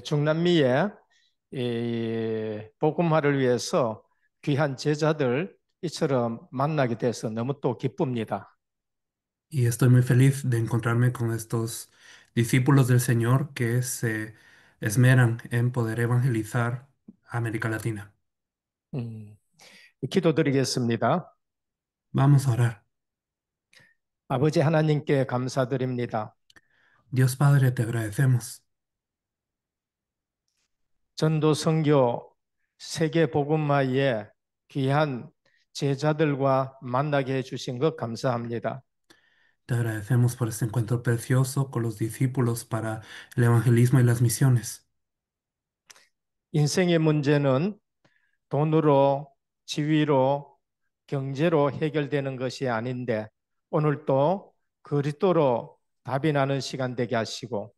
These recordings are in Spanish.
중남미의 복음화를 위해서 귀한 제자들 이처럼 만나게 돼서 너무 또 기쁩니다. Y estoy muy feliz de encontrarme con estos discípulos del Señor que se esmeran en poder evangelizar América Latina. 음, 기도드리겠습니다. Vamos a orar. 아버지 하나님께 감사드립니다. Dios Padre, te agradecemos. 전도 선교 세계 복음화에 귀한 제자들과 만나게 해주신 것 감사합니다. Te agradecemos por este encuentro precioso con los discípulos para el evangelismo y las misiones. 인생의 문제는 돈으로, 지위로, 경제로 해결되는 것이 아닌데 오늘도 그리스도로 답이 나는 시간 되게 하시고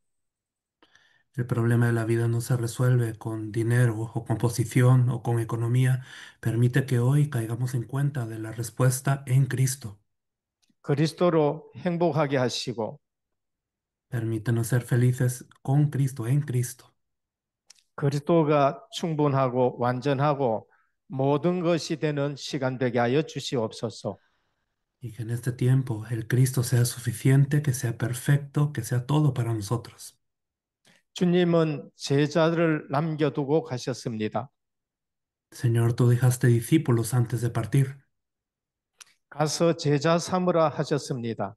El problema de la vida no se resuelve con dinero o con posición o con economía. Permite que hoy caigamos en cuenta de la respuesta en Cristo. 그리스도로 행복하게 하시고 Permítenos ser felices con Cristo, en Cristo. 그리스도가 충분하고 완전하고 모든 것이 되는 시간 되게 하여 주시옵소서. Y que en este tiempo el Cristo sea suficiente, que sea perfecto, que sea todo para nosotros. 주님은 제자를 남겨두고 가셨습니다. Señor, tú dejaste discípulos antes de partir 가서 제자 삼으라 하셨습니다.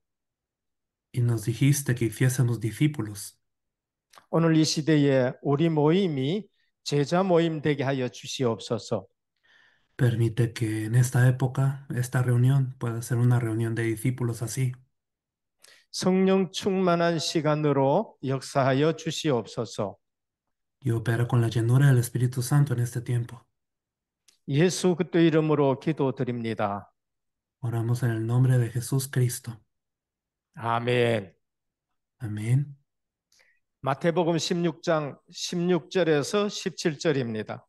y nos dijiste que hiciésemos discípulos. 오늘 이 시대에 우리 모임이 제자 모임 되게 하여 주시옵소서. Permite que en esta época, esta reunión pueda ser una reunión de discípulos así 성령 충만한 시간으로 역사하여 주시옵소서. y opera con la llenura del Espíritu Santo en este tiempo. 예수 그리스도 이름으로 기도드립니다. Oramos en el nombre de Jesús Cristo. 아멘. Amén. 마태복음 16장 16절에서 17절입니다.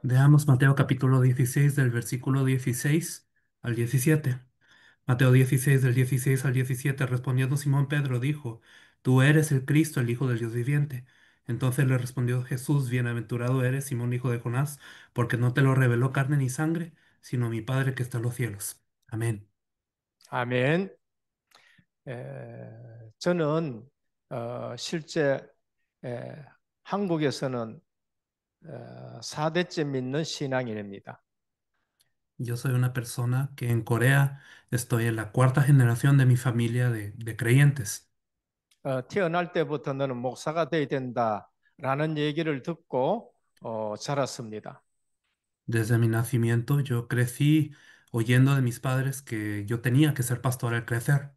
Veamos Mateo capítulo 16 del versículo 16 al 17. Mateo 16 del 16 al 17, respondiendo Simón Pedro, dijo, Tú eres el Cristo, el Hijo del Dios viviente. Entonces le respondió Jesús, Bienaventurado eres, Simón, hijo de Jonás, porque no te lo reveló carne ni sangre, sino mi Padre que está en los cielos. Amén. 아멘. 저는 실제 에, 한국에서는 4대째 믿는 신앙인입니다. Yo soy una persona que en Corea estoy en la cuarta generación de mi familia de creyentes. 태어날 때부터 너는 목사가 되어야 된다라는 얘기를 듣고 자랐습니다. Desde mi nacimiento yo crecí oyendo de mis padres que yo tenía que ser pastor al crecer.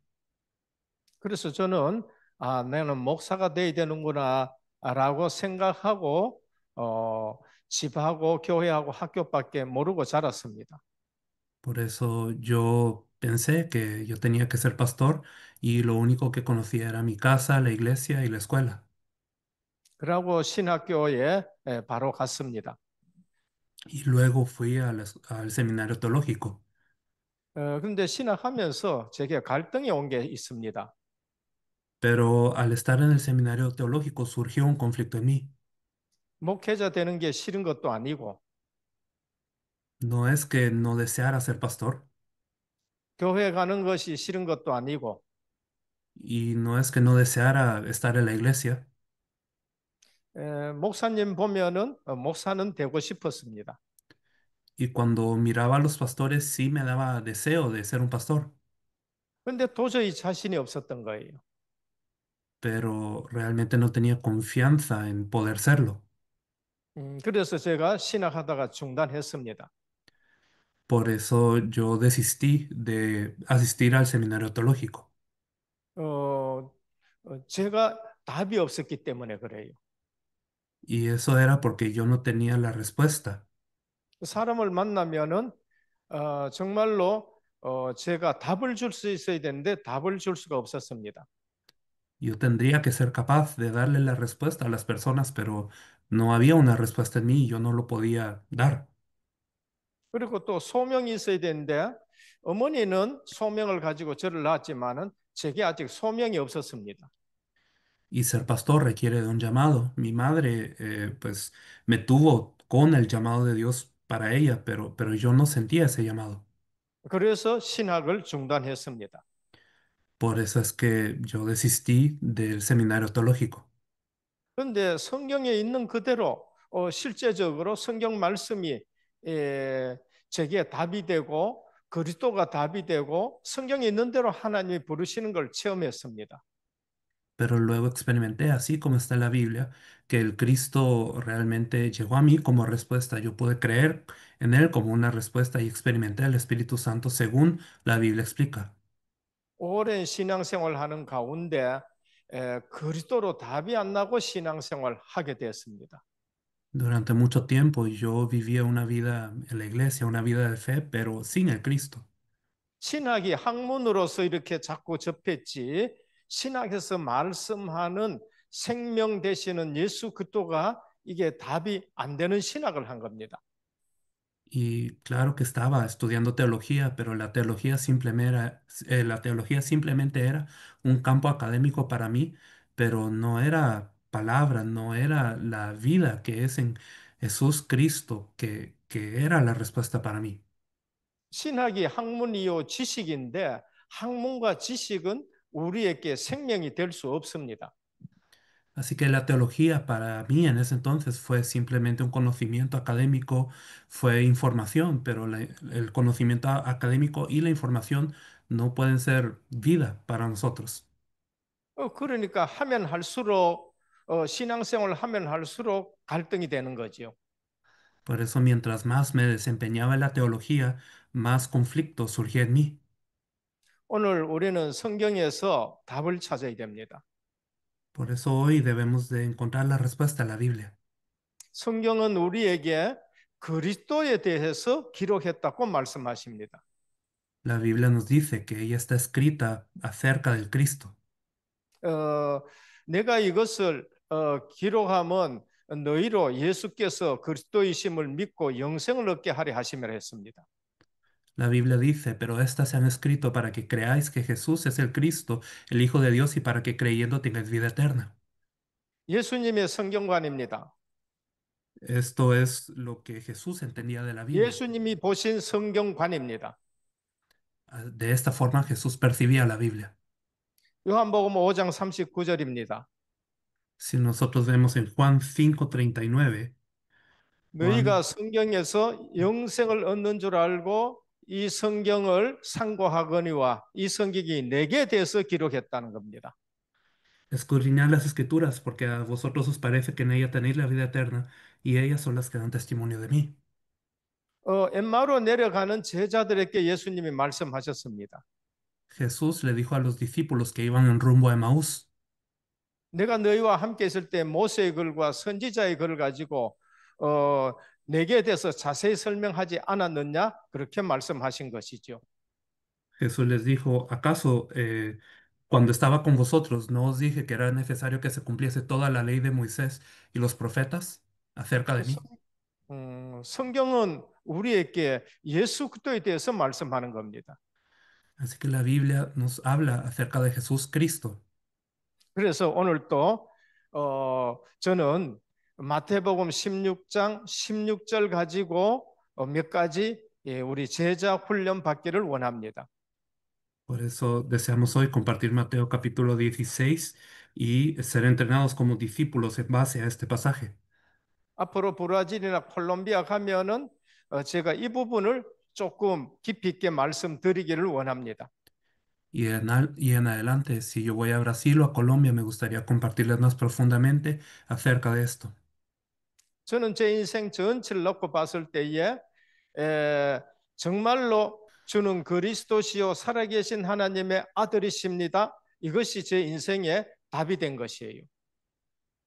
그래서 저는 나는 목사가 되어야 되는구나라고 생각하고 집하고 교회하고 학교밖에 모르고 자랐습니다. Por eso yo pensé que yo tenía que ser pastor y lo único que conocía era mi casa, la iglesia y la escuela. 그러고 신학교에 바로 갔습니다. Y luego fui al seminario teológico. 그런데 신학하면서 제게 갈등이 온 게 있습니다. Pero al estar en el seminario teológico surgió un conflicto en mí. 목회자 되는 게 싫은 것도 아니고 No es que no deseara ser pastor 교회 가는 것이 싫은 것도 아니고 y no es que no deseara estar en la iglesia. 목사님 보면은 목사는 되고 싶었습니다. Y cuando miraba a los pastores sí me daba deseo de ser un pastor, 그런데 도저히 자신이 없었던 거예요. pero realmente no tenía confianza en poder serlo. 그래서 제가 신학하다가 중단했습니다. Por eso yo desistí de asistir al seminario teológico. 어, 제가 답이 없었기 때문에 그래요. Y eso era porque yo no tenía la respuesta. 사람을 만나면은 정말로 제가 답을 줄 수 있어야 되는데 답을 줄 수가 없었습니다. Yo tendría que ser capaz de darle la respuesta a las personas, pero no había una respuesta en mí y yo no lo podía dar. 그리고 또 소명이 있어야 되는데 어머니는 소명을 가지고 저를 낳았지만은 제게 아직 소명이 없었습니다. y ser pastor requiere de un llamado. Mi madre, pues, me tuvo con el llamado de Dios para ella, pero yo no sentía ese llamado. 그래서 신학을 중단했습니다. Por eso es que yo desistí del seminario teológico. 그런데 성경에 있는 그대로 실제적으로 성경 말씀이 에, 제게 답이 되고 그리스도가 답이 되고 성경에 있는 대로 하나님이 부르시는 걸 체험했습니다. Pero luego experimenté, así como está en la Biblia, que el Cristo realmente llegó a mí como respuesta. Yo pude creer en Él como una respuesta y experimenté el Espíritu Santo según la Biblia explica. 오랜 신앙생활 하는 가운데 그리스도로 답이 안 나고 신앙생활 하게 됐습니다. Durante mucho tiempo yo vivía una vida en la iglesia, una vida de fe, pero sin el Cristo. 신학이 학문으로서 이렇게 자꾸 접했지 신학에서 말씀하는 생명 되시는 예수 그리스도가 이게 답이 안 되는 신학을 한 겁니다. Y claro que estaba estudiando teología, pero la teología simplemente era un campo académico para mí, pero no era palabra, no era la vida que es en Jesús Cristo, que era la respuesta para mí. 신학이 학문이요 지식인데 학문과 지식은 우리에게 생명이 될 수 없습니다. Así que la teología para mí en ese entonces fue simplemente un conocimiento académico, fue información, pero el conocimiento académico y la información no pueden ser vida para nosotros. 그러니까 하면 할수록 신앙생활을 하면 할수록 갈등이 되는 거죠. Por eso mientras más me desempeñaba en la teología, más conflicto surgía en mí. 오늘 우리는 성경에서 답을 찾아야 됩니다. Por eso hoy debemos de encontrar la respuesta a la Biblia. 성경은 우리에게 그리스도에 대해서 기록했다고 말씀하십니다. La Biblia nos dice que ella está escrita acerca del Cristo. 어, 내가 이것을 기록하면 너희로 예수께서 그리스도이심을 믿고 영생을 얻게 하려 하심이라 했습니다. La Biblia dice, pero estas se han escrito para que creáis que Jesús es el Cristo, el Hijo de Dios, y para que creyendo tengáis vida eterna. 예수님의 성경관입니다. Esto es lo que Jesús entendía de la Biblia. 예수님이 보신 성경관입니다. De esta forma Jesús percibía la Biblia. 요한복음 5장 39절입니다. Si nosotros vemos en Juan 5:39, 너희가 Juan 성경에서 영생을 얻는 줄 알고 이 성경을 상고하거니와 이 성경이 내게 대해서 기록했다는 겁니다. escudriñad las escrituras, porque a vosotros os parece que en ella tenéis la vida eterna, y ellas son las que dan testimonio de mí. 엠마오로 내려가는 제자들에게 예수님이 말씀하셨습니다. Jesús le dijo a los discípulos que iban en rumbo a Emaús, 내가 너희와 함께 있을 때 모세의 글과 선지자의 글을 가지고 어, 내게 대해서 자세히 설명하지 않았느냐? 그렇게 말씀하신 것이죠. Jesús les dijo, ¿acaso cuando estaba con vosotros no os dije que era necesario que se cumpliese toda la ley de Moisés y los profetas acerca de mí? 성경은 우리에게 예수 그리스도에 대해서 말씀하는 겁니다. Así que la Biblia nos habla acerca de Jesús Cristo. 그래서 오늘 또 저는 마태복음 16장 16절 가지고 몇 가지 우리 제자 훈련 받기를 원합니다. Por eso deseamos hoy compartir Mateo capítulo 16 y ser entrenados como discípulos en base a este pasaje. 앞으로 브라질이나 콜롬비아 가면은 제가 이 부분을 조금 깊이 있게 말씀드리기를 원합니다. Y en adelante, si yo voy a Brasil o a Colombia, me gustaría compartirles más profundamente acerca de esto. 저는 제 인생 전체를 놓고 봤을 때에 정말로 주는 그리스도시요 살아계신 하나님의 아들이십니다. 이것이 제 인생의 답이 된 것이에요.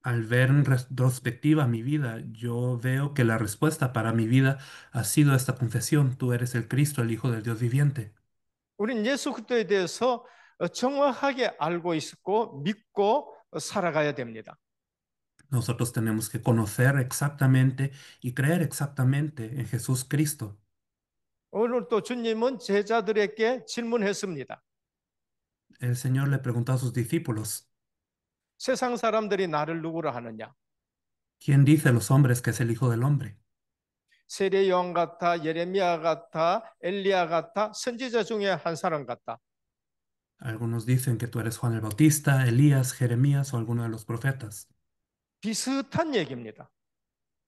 Al ver en retrospectiva mi vida, yo veo que la respuesta para mi vida ha sido esta confesión: tú eres el Cristo, el Hijo del Dios viviente. 우린 예수 그리스도에 대해서 정확하게 알고 있고 믿고 살아가야 됩니다. Nosotros tenemos que conocer exactamente y creer exactamente en Jesús Cristo. 오늘 또 주님은 제자들에게 질문했습니다. El Señor le preguntó a sus discípulos, 세상 사람들이 나를 누구라 하느냐? ¿Quién dice los hombres que es el Hijo del Hombre? 세례 요한 같아, 예레미야 같아, 엘리야 같아, 선지자 중에 한 사람 같다. Algunos dicen que tú eres Juan el Bautista, Elías, Jeremías o alguno de los profetas. 비슷한 얘기입니다.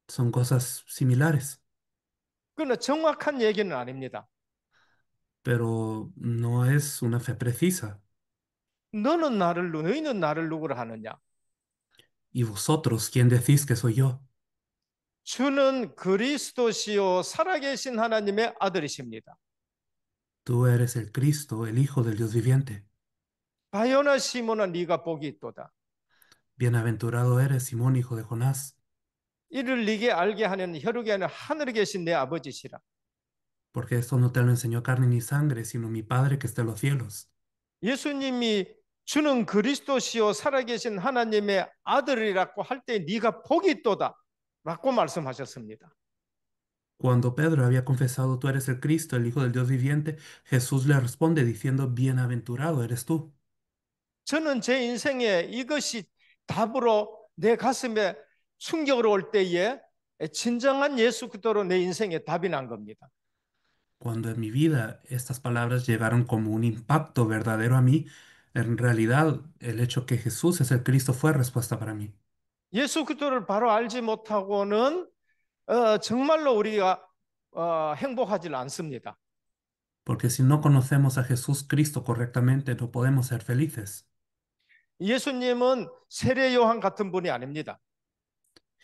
Son cosas similares, 그러나 정확한 얘기는 아닙니다. pero no es una fe precisa. 너희는 나를 누구라 하느냐? ¿Y vosotros, quién decís que soy yo? 주는 그리스도시요 살아계신 하나님의 아들이십니다. Tú eres el Cristo, el Hijo del Dios viviente. 바요나 시몬아 네가 복이 있도다. Bienaventurado eres, Simón, hijo de Jonás, 이를 네게 알게 하는 혈육이 아니라 하늘에 계신 내 아버지시라. porque esto no te lo enseñó carne ni sangre, sino mi Padre que está en los cielos. 예수님이 주는 그리스도시요 살아계신 하나님의 아들이라고 할 때 네가 복이 있도다 라고 말씀하셨습니다. Cuando Pedro había confesado, tú eres el Cristo, el Hijo del Dios viviente, Jesús le responde diciendo, bienaventurado eres tú. 저는 제 인생에 이것이 답으로 내 가슴에 충격으로 올 때에 진정한 예수 그리스도로 내 인생에 답이 난 겁니다. Cuando en mi vida estas palabras llegaron como un impacto verdadero a mí, en realidad el hecho que Jesús es el Cristo fue respuesta para mí. 예수 그리스도를 바로 알지 못하고는 정말로 우리가 행복하지 않습니다. Porque si no conocemos a Jesús Cristo correctamente, no podemos ser felices. 예수님은 세례 요한 같은 분이 아닙니다.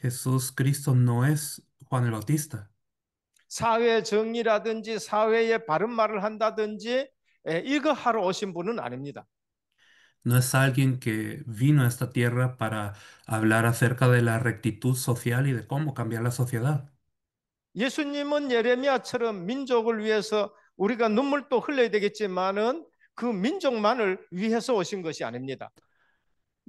Jesús Cristo no es Juan el Bautista. 사회 정의라든지 사회에 바른 말을 한다든지 이거 하러 오신 분은 아닙니다. No es alguien que vino a esta tierra para hablar acerca de la rectitud social y de cómo cambiar la sociedad. 예수님은 예레미야처럼 민족을 위해서 우리가 눈물도 흘려야 되겠지만은 그 민족만을 위해서 오신 것이 아닙니다.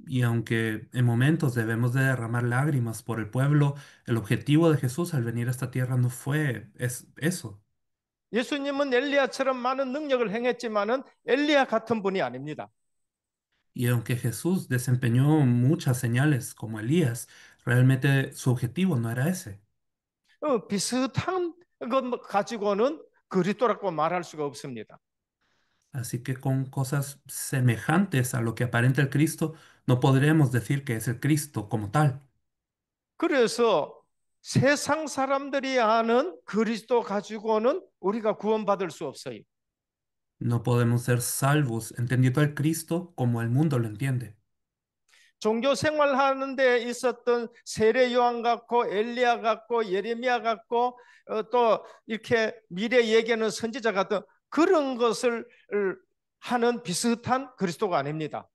Y aunque en momentos debemos de derramar lágrimas por el pueblo, el objetivo de Jesús al venir a esta tierra no fue eso. 예수님은 엘리야처럼 많은 능력을 행했지만은 엘리야 같은 분이 아닙니다. Y aunque Jesús desempeñó muchas señales como Elías, realmente su objetivo no era ese. 비슷한 것 가지고는 그리스도라고 말할 수가 없습니다. Así que con cosas semejantes a lo que aparenta el Cristo, no podremos decir que es el Cristo como tal. 그래서 세상 사람들이 아는 그리스도 가지고는 우리가 구원받을 수 없어요. No podemos ser salvos entendiendo al Cristo como el mundo lo entiende. 종교 생활하는 데 있었던 세례 요한 같고 엘리야 같고 예레미야 같고 또 이렇게 미래 얘기하는 선지자 같은 그런 것을 하는 비슷한 그리스도가 아닙니다.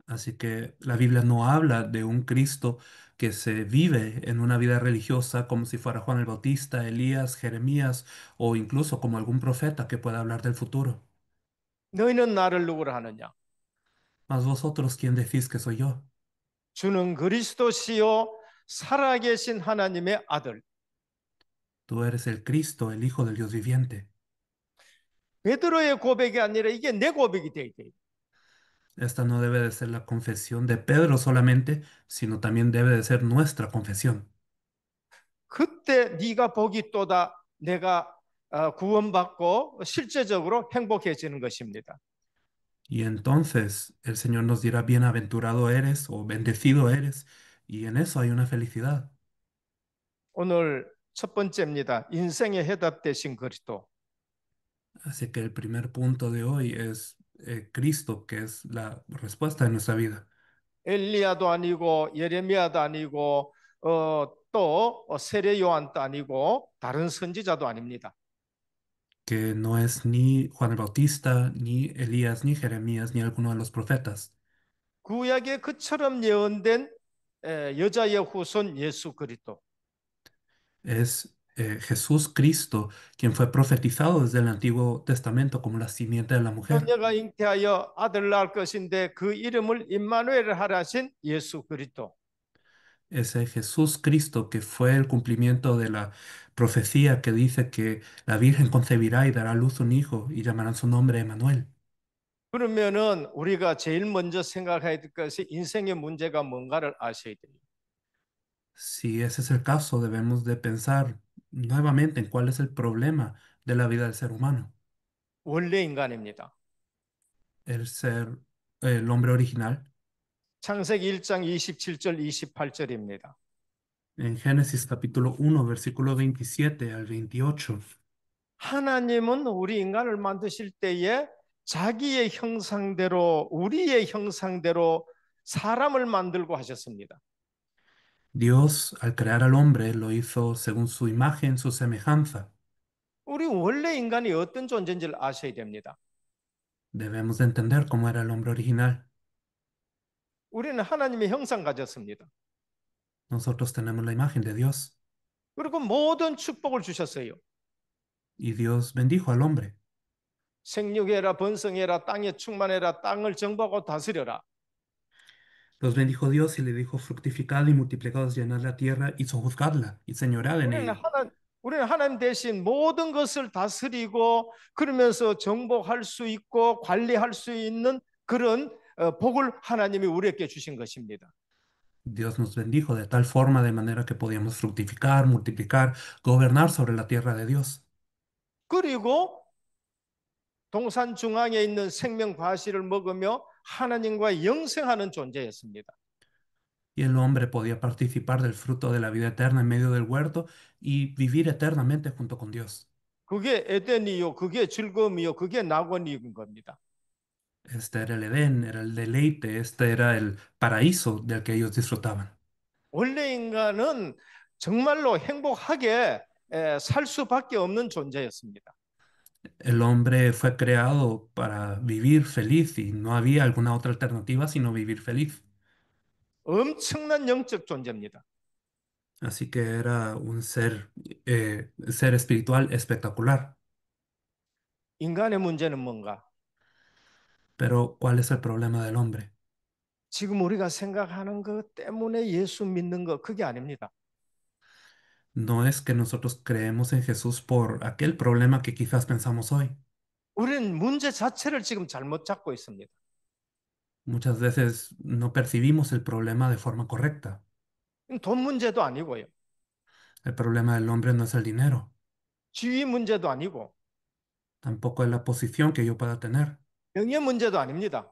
Así que la Biblia no habla de un Cristo que se vive en una vida religiosa como si fuera Juan el Bautista, Elías, Jeremías o incluso como algún profeta que pueda hablar del futuro. 너희는 나를 누구라 하느냐? Mas vosotros, ¿quién decís que soy yo? 주는 그리스도시요 살아계신 하나님의 아들. Tú eres el Cristo, el Hijo del Dios viviente. 베드로의 고백이 아니라 이게 내 고백이 돼야 돼. Esta no debe de ser la confesión de Pedro solamente, sino también debe de ser nuestra confesión. 그때 네가 복이 있도다. 내가 구원받고 실제적으로 행복해지는 것입니다. Y entonces el Señor nos dirá, bienaventurado eres o bendecido eres, y en eso hay una felicidad. 오늘 첫 번째입니다. 인생의 해답 되신 그리스도. Así que el primer punto de hoy es Cristo, que es la respuesta de nuestra vida. 엘리야도 아니고 예레미야도 아니고 또 세례 요한도 아니고 다른 선지자도 아닙니다. Que no es ni Juan el Bautista, ni Elías, ni Jeremías, ni alguno de los profetas. 구약에 그처럼 예언된 여자의 후손 예수 그리스도. Es Jesús Cristo, quien fue profetizado desde el Antiguo Testamento como la simiente de la mujer. 소녀가 잉태하여 아들 낳을 것인데 그 이름을 임마누엘 하라 하신 예수 그리스도. Ese Jesús Cristo que fue el cumplimiento de la profecía que dice que la Virgen concebirá y dará a luz un hijo y llamarán su nombre Emanuel. 그러면은 우리가 제일 먼저 생각해야 될 것이 인생의 문제가 뭔가를 아셔야 돼요. Si ese es el caso, debemos de pensar nuevamente en cuál es el problema de la vida del ser humano. 원래 인간입니다. El ser, el hombre original. 창세기 1장 27절 28절입니다. En Génesis capítulo 1, versículo 27 al 28. 하나님은 우리 인간을 만드실 때에 자기의 형상대로 우리의 형상대로 사람을 만들고 하셨습니다. Dios, al crear al hombre, lo hizo según su imagen, su semejanza. 우리 원래 인간이 어떤 존재인지를 아셔야 됩니다. Debemos de entender cómo era el hombre original. 우리는 하나님의 형상 가졌습니다. Nosotros tenemos la imagen de Dios 그리고 모든 축복을 주셨어요. y Dios bendijo al hombre. 생육해라 번성해라 땅에 충만해라 땅을 정복하고 다스려라. Los bendijo Dios y le dijo fructificad y multiplicados, llenad la tierra y sojuzgadla y señorad en 우리는 ella. 하나 우리는 하나님 대신 모든 것을 다스리고 그러면서 정복할 수 있고 관리할 수 있는 그런 복을 하나님이 우리에게 주신 것입니다. Dios nos bendijo de tal forma de manera que podíamos fructificar, multiplicar, gobernar sobre la tierra de Dios. 그리고 동산 중앙에 있는 생명 과실을 먹으며 하나님과 영생하는 존재였습니다. Y el hombre podía participar del fruto de la vida eterna en medio del huerto y vivir eternamente junto con Dios. 그게 에덴이요, 그게 즐거움이요, 그게 낙원인 겁니다. Este era el Edén, era el deleite, este era el paraíso del que ellos disfrutaban. 원래 인간은 정말로 행복하게 살 수밖에 없는 존재였습니다. El hombre fue creado para vivir feliz y no había alguna otra alternativa sino vivir feliz. 엄청난 영적 존재입니다. Así que era un ser espiritual espectacular. 인간의 문제는 뭔가? Pero ¿cuál es el problema del hombre? 지금 우리가 생각하는 것 때문에 예수 믿는 거 그게 아닙니다. No es que nosotros creemos en Jesús por aquel problema que quizás pensamos hoy. 우리는 문제 자체를 지금 잘못 잡고 있습니다. Muchas veces no percibimos el problema de forma correcta. 돈 문제도 아니고요. El problema del hombre no es el dinero, 지위 문제도 아니고 tampoco es la posición que yo pueda tener 명예 문제도 아닙니다.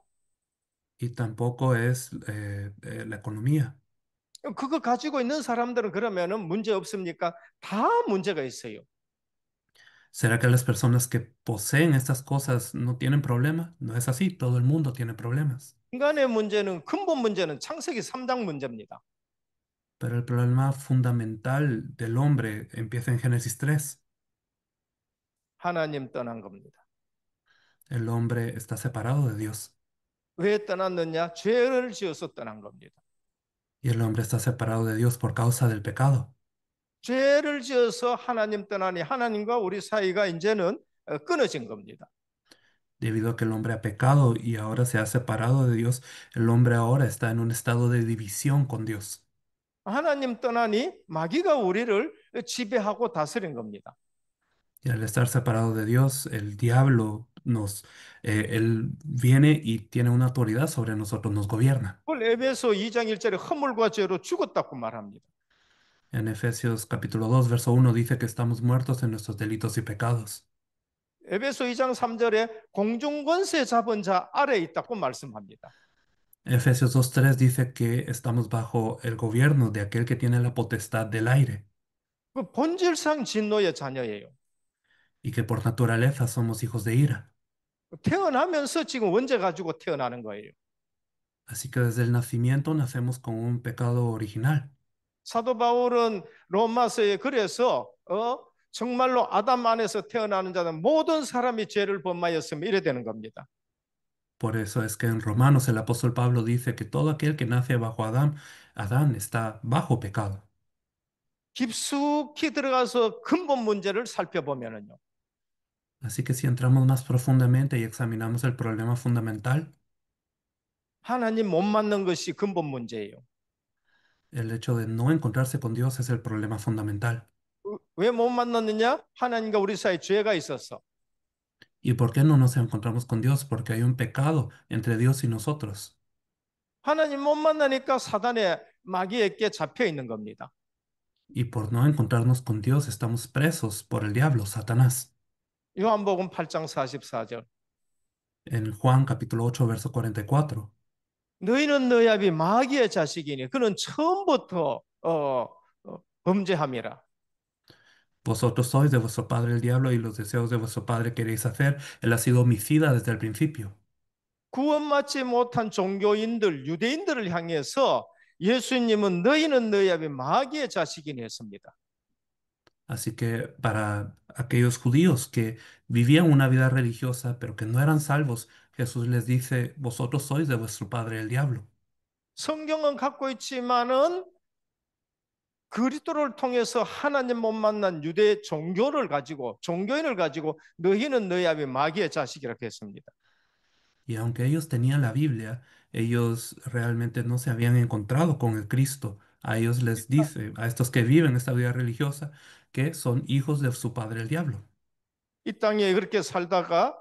y tampoco es la economía. 그거 가지고 있는 사람들은 그러면은 문제 없습니까? 다 문제가 있어요. ¿Será que las personas que poseen estas cosas no tienen problema? No es así, todo el mundo tiene problemas. 인간의 문제는 근본 문제는 창세기 3장 문제입니다. Pero el problema fundamental del hombre empieza en Génesis 3. 하나님 떠난 겁니다. El hombre está separado de Dios 왜 떠났느냐? 죄를 지어서 떠난 겁니다. y el hombre está separado de Dios por causa del pecado. 죄를 지어서 하나님 떠나니 하나님과 우리 사이가 이제는 끊어진 겁니다. Debido a que el hombre ha pecado y ahora se ha separado de Dios, el hombre ahora está en un estado de división con Dios. 하나님 떠나니 마귀가 우리를 지배하고 다스린 겁니다. Y al estar separado de Dios, el diablo él viene y tiene una autoridad sobre nosotros, nos gobierna. 그걸 에베소 2장 1절에 허물과 죄로 죽었다고 말합니다. En Efesios capítulo 2, verso 1 dice que estamos muertos en nuestros delitos y pecados. 에베소 2장 3절에 공중권세 잡은 자 아래에 있다고 말씀합니다. Efesios 2:3 dice que estamos bajo el gobierno de aquel que tiene la potestad del aire 그 본질상 진노의 자녀예요. y que por naturaleza somos hijos de ira. 태어나면서 지금 원죄 가지고 태어나는 거예요. Así que desde el nacimiento nacemos con un pecado original. 사도 바울은 로마서에 그래서 정말로 아담 안에서 태어나는 자는 모든 사람이 죄를 범하였으면 이래 되는 겁니다. Por eso es que en Romanos el apóstol Pablo dice que todo aquel que nace bajo Adán está bajo pecado. 깊숙이 들어가서 근본 문제를 살펴보면은요. Así que si entramos más profundamente y examinamos el problema fundamental, 하나님 못 맞는 것이 근본 문제예요. el hecho de no encontrarse con Dios es el problema fundamental. 왜 못 만났느냐? 하나님과 우리 사이에 죄가 있었어. ¿Y por qué no nos encontramos con Dios? Porque hay un pecado entre Dios y nosotros. 하나님 못 만나니까 사단의 마귀에게 잡혀 있는 겁니다. Y por no encontrarnos con Dios estamos presos por el diablo, Satanás. 요한복음 8장 44절. En Juan capítulo 8, verso 44. 너희는 너희 아비 마귀의 자식이니 그는 처음부터 범죄함이라. Vosotros sois de vuestro padre el diablo y los deseos de vuestro padre queréis hacer. Él ha sido homicida desde el principio. 구원받지 못한 종교인들, 유대인들을 향해서 예수님은 너희는 너희 아비 마귀의 자식이니 했습니다. Así que para aquellos judíos que vivían una vida religiosa pero que no eran salvos, Jesús les dice, vosotros sois de vuestro padre el diablo. 성경은 갖고 있지만은 그리스도를 통해서 하나님 못 만난 유대 종교를 가지고 종교인을 가지고 너희는 너희 아비 마귀의 자식이라고 했습니다. Y aunque ellos tenían la Biblia, ellos realmente no se habían encontrado con el Cristo. A ellos les dice, a estos que viven esta vida religiosa, que son hijos de su padre el diablo. 이 땅에 그렇게 살다가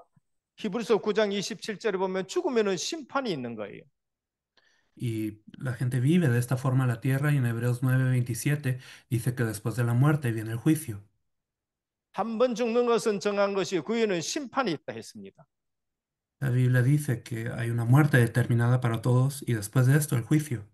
히브리서 9장 27절에 보면 죽으면은 심판이 있는 거예요. Y la gente vive de esta forma la tierra y en Hebreos 9:27 dice que después de la muerte viene el juicio. 한 번 죽는 것은 정한 것이 그 후에는 심판이 있다 했습니다. La Biblia dice que hay una muerte determinada para todos y después de esto el juicio.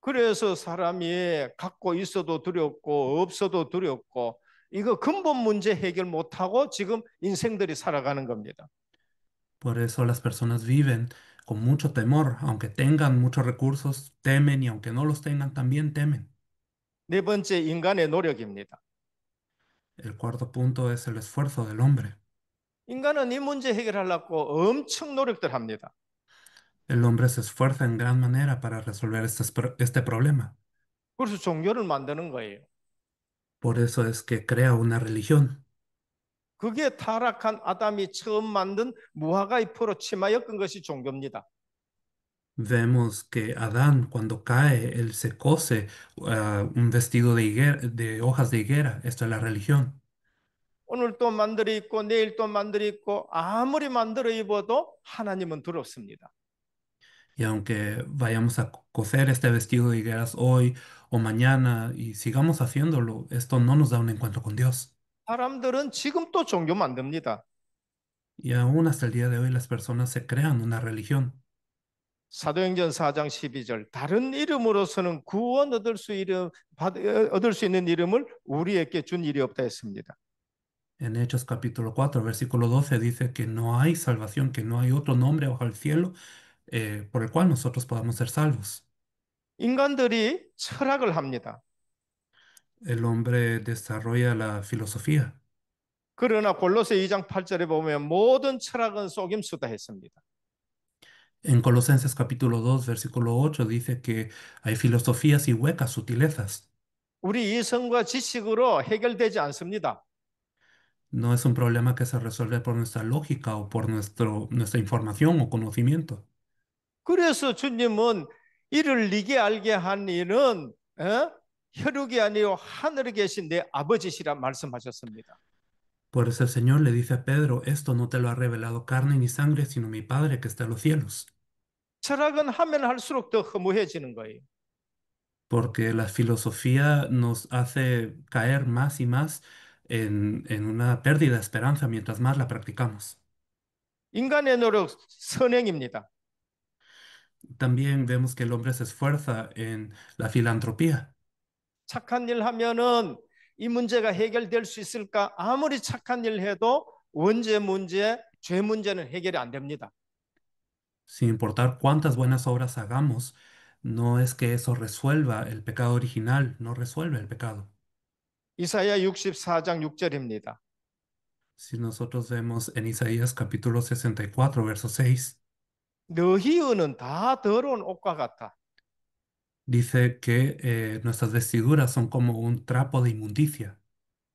그래서 사람이 갖고 있어도 두렵고 없어도 두렵고 이거 근본 문제 해결 못하고 지금 인생들이 살아가는 겁니다. Por eso las personas viven con mucho temor, aunque tengan muchos recursos, temen y aunque no los tengan también temen. 네 번째 인간의 노력입니다. El cuarto punto es el esfuerzo del hombre. 인간은 이 문제 해결하려고 엄청 노력들 합니다. El hombre se esfuerza en gran manera para resolver este problema. 그래서 종교를 만드는 거예요. Por eso es que crea una religión. 그게 타락한 아담이 처음 만든 무화과 잎으로 치마 엮은 것이 종교입니다. Vemos que Adán, cuando cae, él se cose un vestido de hojas de higuera. Esto es la religión. 오늘 또 만들어 입고 내일 또 만들어 입고 아무리 만들어 입어도 하나님은 두렵습니다. Y aunque vayamos a coser este vestido de higueras hoy o mañana y sigamos haciéndolo, esto no nos da un encuentro con Dios. 사람들은 지금 또 종교 만듭니다. Y aún hasta el día de hoy las personas se crean una religión. 사도행전 4장 12절 다른 이름으로서는 구원 얻을 수 있는 이름을 우리에게 준 일이 없다 했습니다. En Hechos capítulo 4, versículo 12 dice que no hay salvación, que no hay otro nombre bajo el cielo por el cual nosotros podamos ser salvos. 인간들이 철학을 합니다. El hombre desarrolla la filosofía. 그러나 골로새 2장 8절에 보면 모든 철학은 속임수다 했습니다. En Colosenses capítulo 2, versículo 8 dice que hay filosofías y huecas sutilezas. 우리 이성과 지식으로 해결되지 않습니다. No es un problema que se resuelve por nuestra lógica o por nuestra información o conocimiento. 그래서 주님은 이를 네게 알게 한 이는 혈육이 아니요 하늘에 계신 내 아버지시라 말씀하셨습니다. Por eso el Señor le dice a Pedro, esto no te lo ha revelado carne ni sangre, sino mi Padre que está en los cielos. 철학은 하면 할수록 더 허무해지는 거예요. Porque la filosofía nos hace caer más y más en una pérdida de esperanza mientras más la practicamos. 인간의 노력 선행입니다. También vemos que el hombre se esfuerza en la filantropía. 착한 일 하면은 이 문제가 해결될 수 있을까? 아무리 착한 일 해도 원죄 문제, 죄 문제는 해결이 안 됩니다. Sin importar cuántas buenas obras hagamos, no es que eso resuelva el pecado original, no resuelve el pecado. 이사야 64장 6절입니다. Si nosotros vemos en Isaías capítulo 64, verso 6, 너희 의는 다 더러운 옷과 같아. dice que nuestras vestiduras son como un trapo de inmundicia.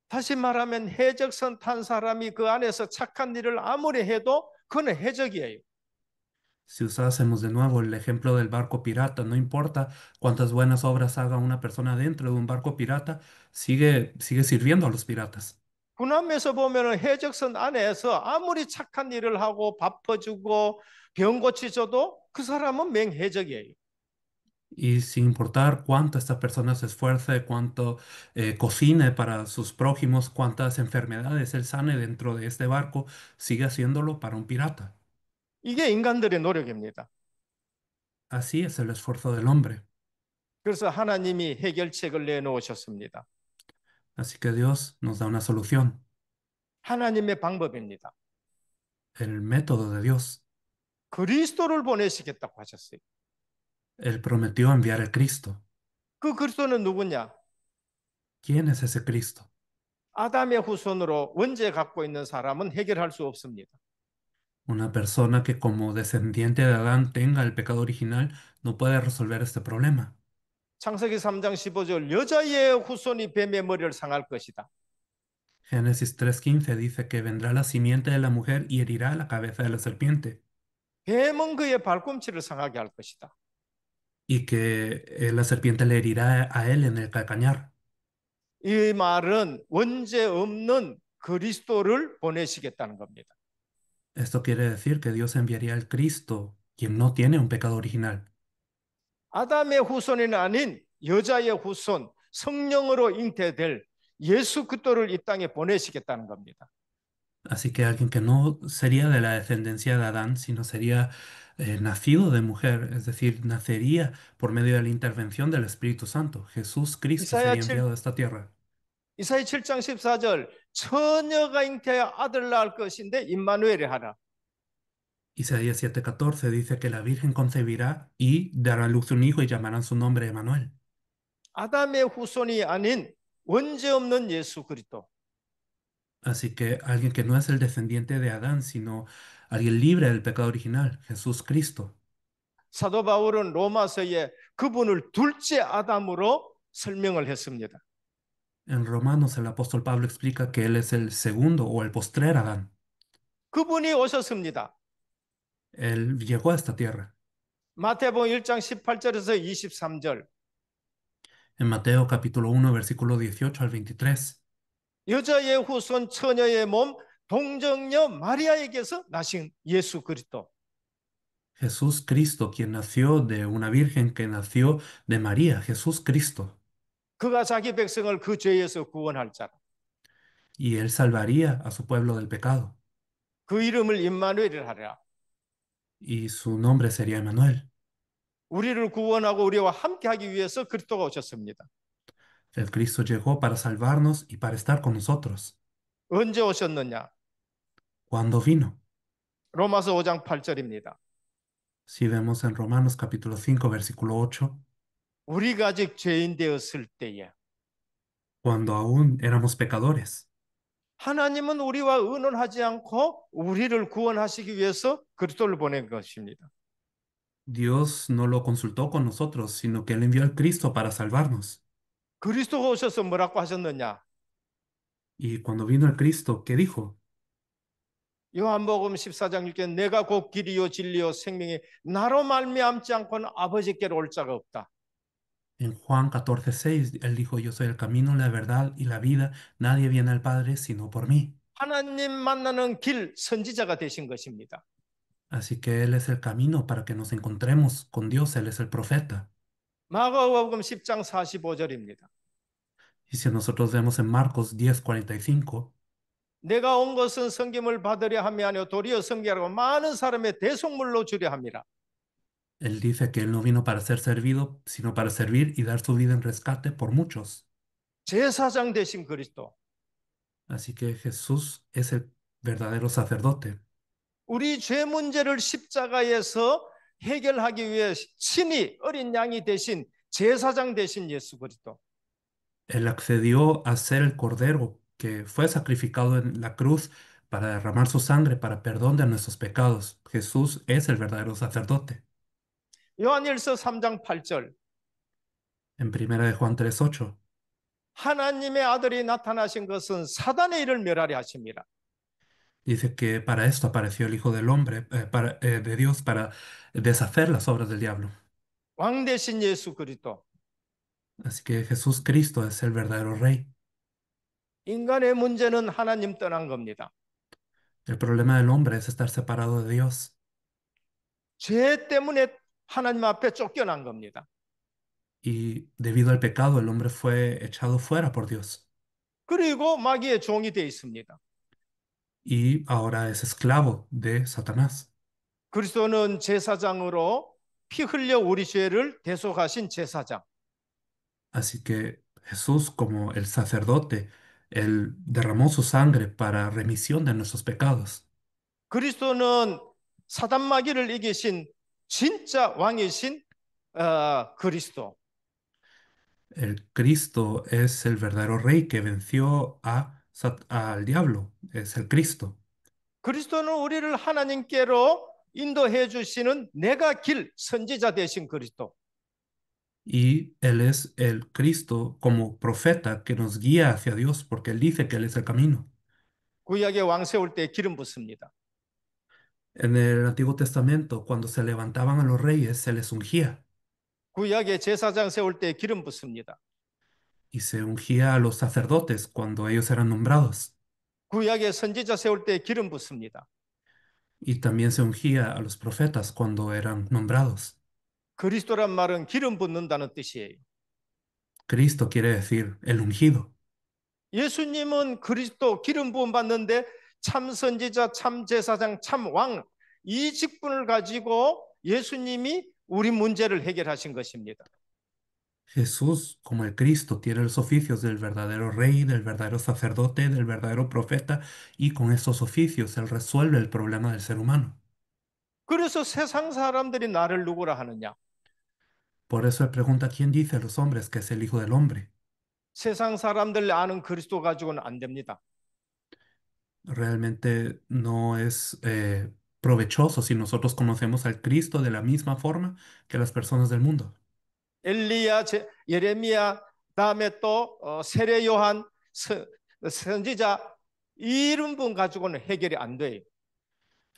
다시 말하면 해적선 탄 사람이 그 안에서 착한 일을 아무리 해도 그는 해적이에요. Si usásemos de nuevo el ejemplo del barco pirata, no importa cuántas buenas obras haga una persona dentro de un barco pirata, sigue sirviendo a los piratas. 군함에서 보면은 해적선 안에서 아무리 착한 일을 하고 밥 퍼주고 병 고치줘도 그 사람은 맹해적이에요. Y sin importar cuánto esta persona se esfuerce, cuánto cocine para sus prójimos, cuántas enfermedades él sane dentro de este barco, sigue haciéndolo para un pirata. 이게 인간들의 노력입니다. Así es el esfuerzo del hombre. 그래서 하나님이 해결책을 내놓으셨습니다. Así que Dios nos da una solución, 하나님의 방법입니다. el método de Dios. 그리스도를 보내시겠다고 하셨어요. Él prometió enviar el Cristo. 그 그리스도는 누구냐? ¿Quién es ese Cristo? 아담의 후손으로 원죄 갖고 있는 사람은 해결할 수 없습니다. Una persona que como descendiente de Adán tenga el pecado original no puede resolver este problema. 창세기 3장 15절 여자의 후손이 뱀의 머리를 상할 것이다. Génesis 3:15 dice que vendrá la simiente de la mujer y herirá la cabeza de la serpiente, 뱀은 그의 발꿈치를 상하게 할 것이다. y que la serpiente le herirá a él en el calcañar. 이 말은 원죄 없는 그리스도를 보내시겠다는 겁니다. Esto quiere decir que Dios enviaría al Cristo, quien no tiene un pecado original. 아담의 후손이 아닌 여자의 후손, 성령으로 잉태될 예수 그리스도를 이 땅에 보내시겠다는 겁니다. Así que alguien que no sería de la descendencia de Adán, sino sería nacido de mujer, es decir, nacería por medio de la intervención del Espíritu Santo. Jesús Cristo 이사야 sería 7, enviado a esta tierra. 이사야 7장 14절 처녀가 잉태하여 아들 낳을 것인데 임마누엘이 하라. Isaías 7:14 dice que la Virgen concebirá y dará a luz un hijo y llamarán su nombre Emanuel. 아담의 후손이 아닌 원죄 없는 예수 그리스도. Así que alguien que no es el descendiente de Adán, sino alguien libre del pecado original, Jesús Cristo. 사도 바울은 로마서에 그분을 둘째 아담으로 설명을 했습니다. En Romanos el apóstol Pablo explica que él es el segundo o el postrer Adán. 그분이 오셨습니다. Él llegó a esta tierra. 마태복음 1장 18절에서 23절. En Mateo capítulo 1, versículo 18 al 23, 여자의 후손 처녀의 몸 동정녀 마리아에게서 나신 예수 그리스도. Jesús Cristo, quien nació de una virgen que nació de María, Jesús Cristo. 그가 자기 백성을 그 죄에서 구원할 자라. Y él salvaría a su pueblo del pecado. 그 이름을 임마누엘이라 하라. Y su nombre sería Emanuel. 우리를 구원하고 우리와 함께하기 위해서 그리스도가 오셨습니다. El Cristo llegó para salvarnos y para estar con nosotros. 언제 오셨느냐? ¿Cuándo vino? 로마서 5장 8절입니다. Si vemos en Romanos capítulo 5, versículo 8, 우리가 아직 죄인 되었을 때에 cuando aún éramos pecadores, 하나님은 우리와 의논하지 않고 우리를 구원하시기 위해서 그리스도를 보낸 것입니다. Dios no lo consultó con nosotros, sino que Él envió al Cristo para salvarnos. 그리스도가 오셔서 뭐라고 하셨느냐? Y cuando vino el Cristo, ¿qué dijo? 요한복음 14장 6절 내가 곧 길이요 진리요 생명이 나로 말미암지 않고는 아버지께로 올 자가 없다. En Juan 14:6, Él dijo, yo soy el camino, la verdad y la vida, nadie viene al Padre sino por mí. 하나님 만나는 길 선지자가 되신 것입니다. Así que Él es el camino para que nos encontremos con Dios, Él es el profeta. 마가복음 10장 45절입니다. Y si nosotros vemos en Marcos 10:45, 내가 온 것은 섬김을 받으려 함이 아니요 도리어 섬기라고 많은 사람의 대속물로 주려 함이라. Él dice que Él no vino para ser servido, sino para servir y dar su vida en rescate por muchos. 제사장 되신 그리스도. Así que Jesús es el verdadero sacerdote. 우리 죄 문제를 십자가에서 해결하기 위해 친히 어린 양이 되신 제사장 되신 예수 그리스도. Él accedió a ser el cordero que fue sacrificado en la cruz para derramar su sangre para perdón de nuestros pecados. Jesús es el verdadero sacerdote. 요한일서 3장 8절. En primera de Juan 3:8 하나님의 아들이 나타나신 것은 사단의 일을 멸하려 하심이라. dice que para esto apareció el Hijo del Hombre, de Dios, para deshacer las obras del diablo. 왕 대신 예수 그리스도. Así que Jesús Cristo es el verdadero Rey. 인간의 문제는 하나님 떠난 겁니다. El problema del hombre es estar separado de Dios. 죄 때문에 하나님 앞에 쫓겨난 겁니다. Y debido al pecado, el hombre fue echado fuera por Dios. 그리고 마귀의 종이 되어 있습니다. Y ahora es esclavo de Satanás. 그리스도는 제사장으로 피 흘려 우리 죄를 대속하신 제사장. Así que Jesús, como el sacerdote, él derramó su sangre para remisión de nuestros pecados. 그리스도는 사단 마귀를 이기신 진짜 왕이신 그리스도. El Cristo es el verdadero rey que venció al diablo, es el Cristo. 그리스도는 우리를 하나님께로 인도해 주시는 내가 길 선지자 되신 그리스도. Y Él es el Cristo como profeta que nos guía hacia Dios porque Él dice que Él es el camino. 구약의 왕 세울 때 기름 붓습니다. En el Antiguo Testamento, cuando se levantaban a los reyes, se les ungía 구약의 제사장 세울 때 기름 붓습니다. y se ungía a los sacerdotes cuando ellos eran nombrados. 구약의 선지자 세울 때 기름 붓습니다. Y también se ungía a los profetas cuando eran nombrados. 그리스도란 말은 기름 붓는다는 뜻이에요. Cristo quiere decir el ungido. 예수님은 그리스도 기름 부음 받는데 참 선지자, 참 제사장, 참 왕, 이 직분을 가지고 예수님이 우리 문제를 해결하신 것입니다. Jesús, como el Cristo, tiene los oficios del verdadero rey, del verdadero sacerdote, del verdadero profeta, y con estos oficios Él resuelve el problema del ser humano. 그래서 세상 사람들이 나를 누구라 하느냐? Por eso Él pregunta quién dice a los hombres que es el Hijo del Hombre. 세상 사람들 아는 그리스도 가지고는 안 됩니다. Realmente no es provechoso si nosotros conocemos al Cristo de la misma forma que las personas del mundo. 엘리야, 예레미야, 다음에 또 세례 요한, 선지자 이런 분 가지고는 해결이 안 돼요.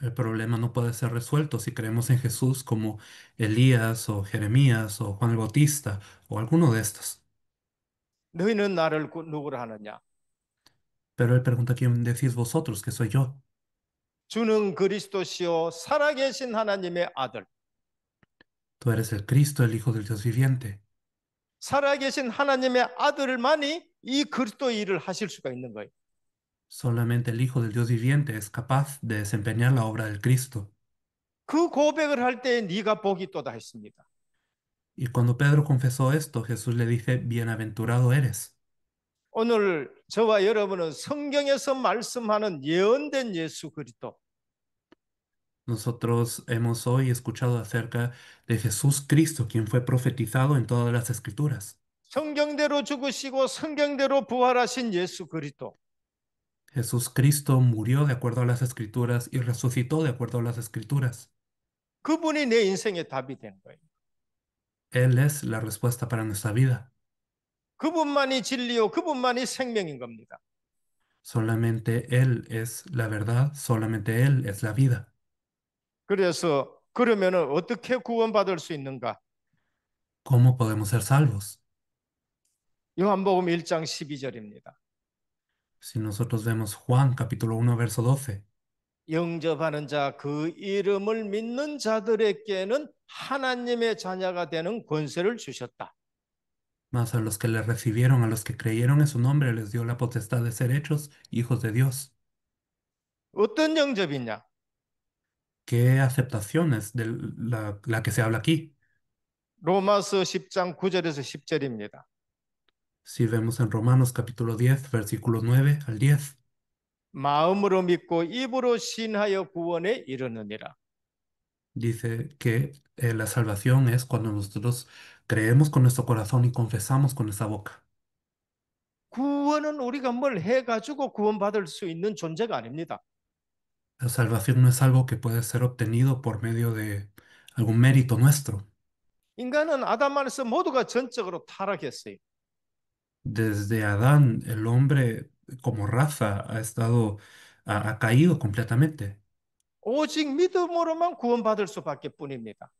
El problema no puede ser resuelto si creemos en Jesús como Elías o Jeremías o Juan el Bautista o alguno de estos. 너희는 나를 누구라 하느냐? Pero Él pregunta quién decís vosotros que soy yo. 주는 그리스도시요 살아계신 하나님의 아들. Tú eres el Cristo, el Hijo del Dios viviente. 살아계신 하나님의 아들만이 이 그리스도 일을 하실 수가 있는 거예요. Solamente el Hijo del Dios viviente es capaz de desempeñar la obra del Cristo. 그 고백을 할 때 네가 복이 있도다 했습니다. Y cuando Pedro confesó esto, Jesús le dice, bienaventurado eres. 오늘 저와 여러분은 성경에서 말씀하는 예언된 예수 그리스도, Nosotros hemos hoy escuchado acerca de Jesús Cristo, quien fue profetizado en todas las escrituras. 성경대로 죽으시고 성경대로 부활하신 예수 그리스도. Jesús Cristo murió de acuerdo a las escrituras y resucitó de acuerdo a las escrituras. 그분이 내 인생의 답이 된 거예요. Él es la respuesta para nuestra vida. 그분만이 진리요, 그분만이 생명인 겁니다. Solamente Él es la verdad, solamente Él es la vida. 그래서 그러면은 어떻게 구원받을 수 있는가? ¿Cómo podemos ser salvos? 요한복음 1장 12절입니다. Si nosotros vemos Juan capítulo 1, verso 12, 영접하는 자, 그 이름을 믿는 자들에게는 하나님의 자녀가 되는 권세를 주셨다. mas a los que le recibieron, a los que creyeron en su nombre, les dio la potestad de ser hechos hijos de Dios. 어떤 영접이냐? ¿Qué aceptaciones de la que se habla aquí? 로마서 10장 9절에서 10절입니다. Si vemos en Romanos capítulo 10, versículos 9 al 10, 마음으로 믿고 입으로 신하여 구원에 이르느니라. dice que la salvación es cuando nosotros creemos con nuestro corazón y confesamos con nuestra boca. 구원은 우리가 뭘 해가지고 구원받을 수 있는 존재가 아닙니다. La salvación no es algo que puede ser obtenido por medio de algún mérito nuestro. 인간은 아담 안에서 모두가 전적으로 타락했어요. Desde Adán, el hombre como raza ha caído completamente. 오직 믿음으로만 구원받을 수밖에 뿐입니다.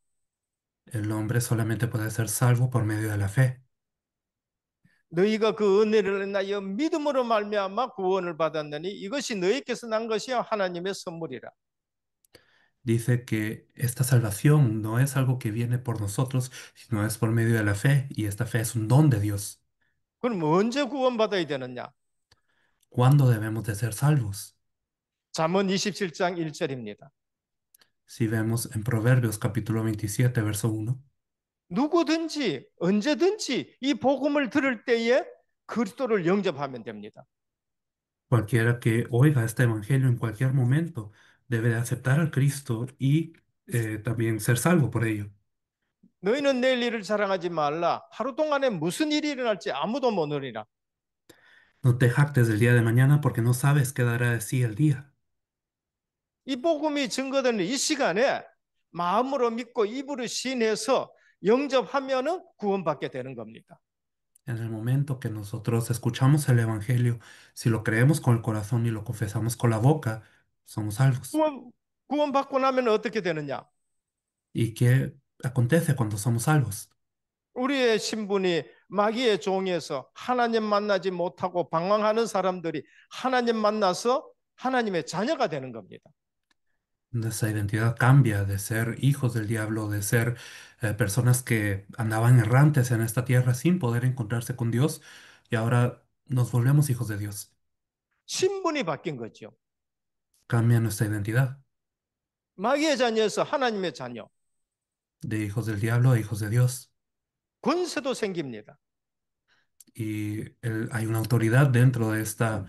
El hombre solamente puede ser salvo por medio de la fe. 너희가 그 은혜를 인하여 믿음으로 말미암아 구원을 받았느니 이것이 너희께서 난 것이요 하나님의 선물이라. Dice que esta salvación no es algo que viene por nosotros, sino es por medio de la fe, y esta fe es un don de Dios. 그럼 언제 구원받아야 되느냐? ¿Cuándo debemos de ser salvos? 잠언 27장 1절입니다. Si vemos en Proverbios capítulo 27, verso 1, 누구든지 언제든지 이 복음을 들을 때에 그리스도를 영접하면 됩니다. cualquiera que oiga este evangelio en cualquier momento debe de aceptar al Cristo y también ser salvo por ello. 너희는 내일 일을 자랑하지 말라. 하루 동안에 무슨 일이 일어날지 아무도 모르리라. No te jactes del día de mañana porque no sabes qué dará de sí el día. 이 복음이 증거되는 이 시간에 마음으로 믿고 입으로 시인해서 영접하면은 구원받게 되는 겁니다. En el momento que nosotros escuchamos el evangelio, si lo creemos con el corazón y lo confesamos con la boca, somos salvos. 구원받고 나면 어떻게 되느냐? ¿Y qué acontece cuando somos salvos? 우리의 신분이 마귀의 종에서 하나님 만나지 못하고 방황하는 사람들이 하나님 만나서 하나님의 자녀가 되는 겁니다. Nuestra identidad cambia de ser hijos del diablo, de ser personas que andaban errantes en esta tierra sin poder encontrarse con Dios, y ahora nos volvemos hijos de Dios. 신분이 바뀐 거죠. Cambia nuestra identidad 마귀의 자녀에서 하나님의 자녀. de hijos del diablo a hijos de Dios. 권세도 생깁니다. Y hay una autoridad dentro de esta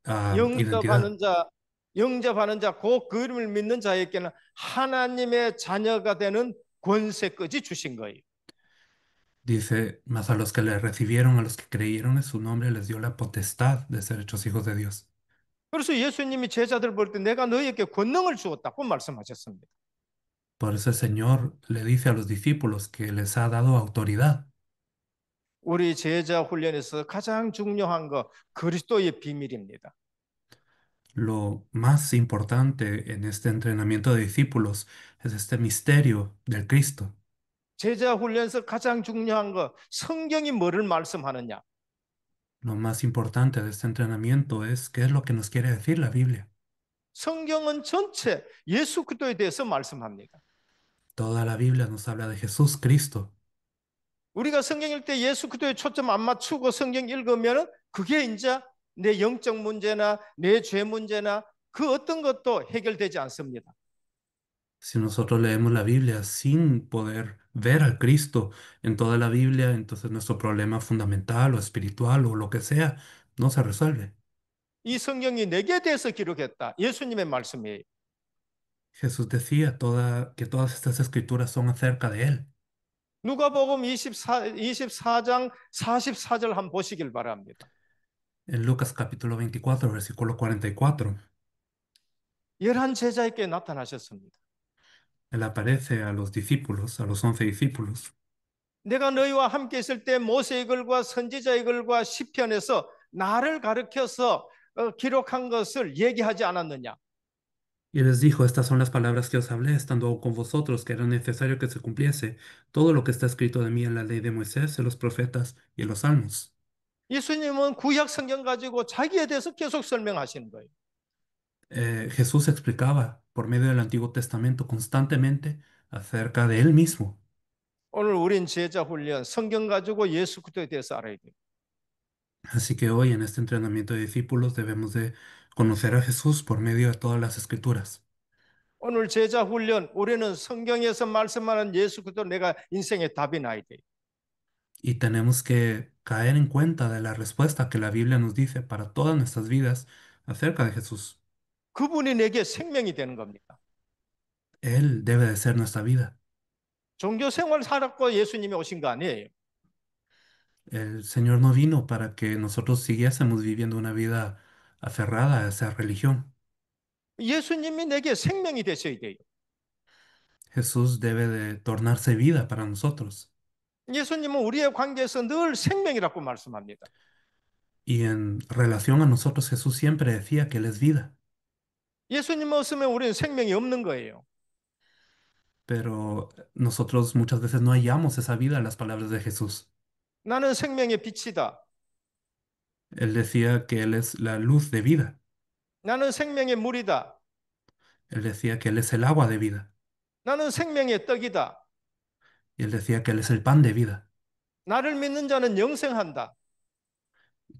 identidad. 영접하는 자, 영접하는 자, 그 이름을 믿는 자에게는 하나님의 자녀가 되는 권세까지 주신 거예요. Dice, mas a los que le recibieron, a los que creyeron en su nombre, les dio la potestad de ser hechos hijos de Dios. 그래서 예수님이 제자들 볼 때 내가 너희에게 권능을 주었다고 말씀하셨습니다. Por eso el Señor le dice a los discípulos que les ha dado autoridad. 우리 제자 훈련에서 가장 중요한 거 그리스도의 비밀입니다. Lo más importante en este entrenamiento de discípulos es este misterio del Cristo. 제자 훈련에서 가장 중요한 거 성경이 뭐를 말씀하느냐? Lo más importante de este entrenamiento es qué es lo que nos quiere decir la Biblia. 성경은 전체 예수 그리스도에 대해서 말씀합니다. Toda la Biblia nos habla de Jesús Cristo. 우리가 성경 읽을 때 예수 그리스도에 초점 안 맞추고 성경 읽으면 그게 이제 내 영적 문제나 내 죄 문제나 그 어떤 것도 해결되지 않습니다. Si nosotros leemos la Biblia sin poder ver al Cristo en toda la Biblia, entonces nuestro problema fundamental o espiritual o lo que sea no se resuelve. 이 성경이 내게 대해서 기록했다. 예수님의 말씀이에요. Jesús decía que todas estas escrituras son acerca de Él. 누가복음 24장 44절 한번 보시길 바랍니다. En Lucas capítulo 24, versículo 44, 11 제자에게 나타나셨습니다. Él aparece a los discípulos, a los 11 discípulos. 내가 너희와 함께 있을 때 모세의 글과 선지자의 글과 시편에서 나를 가르쳐서 기록한 것을 얘기하지 않았느냐? Y les dijo, estas son las palabras que os hablé, estando aún con vosotros, que era necesario que se cumpliese todo lo que está escrito de mí en la ley de Moisés, en los profetas y en los salmos. 예수님은 구약 성경 가지고 자기에 대해서 계속 설명하시는 거예요. Jesús explicaba por medio del Antiguo Testamento constantemente acerca de Él mismo. 오늘 우린 제자 훈련 성경 가지고 예수 그리스도에 대해서 알아야 돼요. Así que hoy en este entrenamiento de discípulos debemos de conocer a Jesús por medio de todas las escrituras. 오늘 제자 훈련 우리는 성경에서 말씀하는 예수 그리스도 내가 인생의 답이 나야 돼요. Y tenemos que caer en cuenta de la respuesta que la Biblia nos dice para todas nuestras vidas acerca de Jesús. 그분이 내게 생명이 되는 겁니다. Él debe de ser nuestra vida. 종교 생활 살았고 예수님이 오신 거 아니에요. El Señor no vino para que nosotros siguiésemos viviendo una vida aferrada a esa religión. 예수님이 내게 생명이 되셔야 돼요. Jesús debe de tornarse vida para nosotros. 예수님은 우리의 관계에서 늘 생명이라고 말씀합니다. Y en relación a nosotros, Jesús siempre decía que Él es vida. 예수님 없으면 우리는 생명이 없는 거예요. Pero nosotros muchas veces no hallamos esa vida en las palabras de Jesús. 나는 생명의 빛이다. Él decía que Él es la luz de vida. 나는 생명의 물이다. Él decía que Él es el agua de vida. 나는 생명의 떡이다. Y Él decía que Él es el pan de vida. 나를 믿는 자는 영생한다.